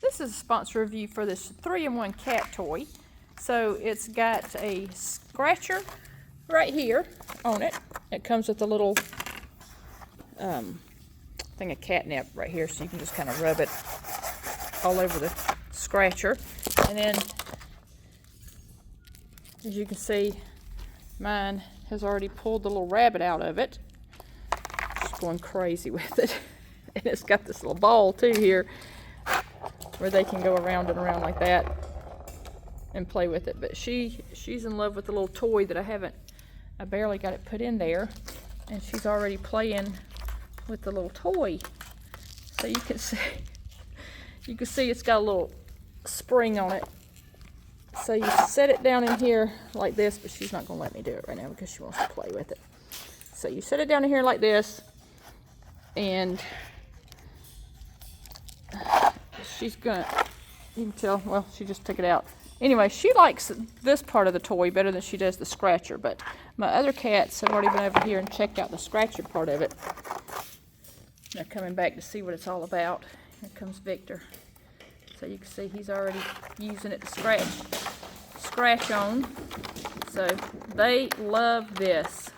This is a sponsor review for this 3-in-1 cat toy. So it's got a scratcher right here on it. It comes with a little thing of catnip right here, so you can just kind of rub it all over the scratcher. And then, as you can see, mine has already pulled the little rabbit out of it. Just going crazy with it. And it's got this little ball too here where they can go around and around like that and play with it. But she's in love with the little toy that I barely got it put in there, and she's already playing with the little toy. So you can see it's got a little spring on it. So you set it down in here like this, but she's not gonna let me do it right now because she wants to play with it. So you set it down in here like this, and she's gonna, you can tell, well, she just took it out. Anyway, she likes this part of the toy better than she does the scratcher, but my other cats have already been over here and checked out the scratcher part of it. They're coming back to see what it's all about. Here comes Victor. So you can see he's already using it to scratch on. So they love this.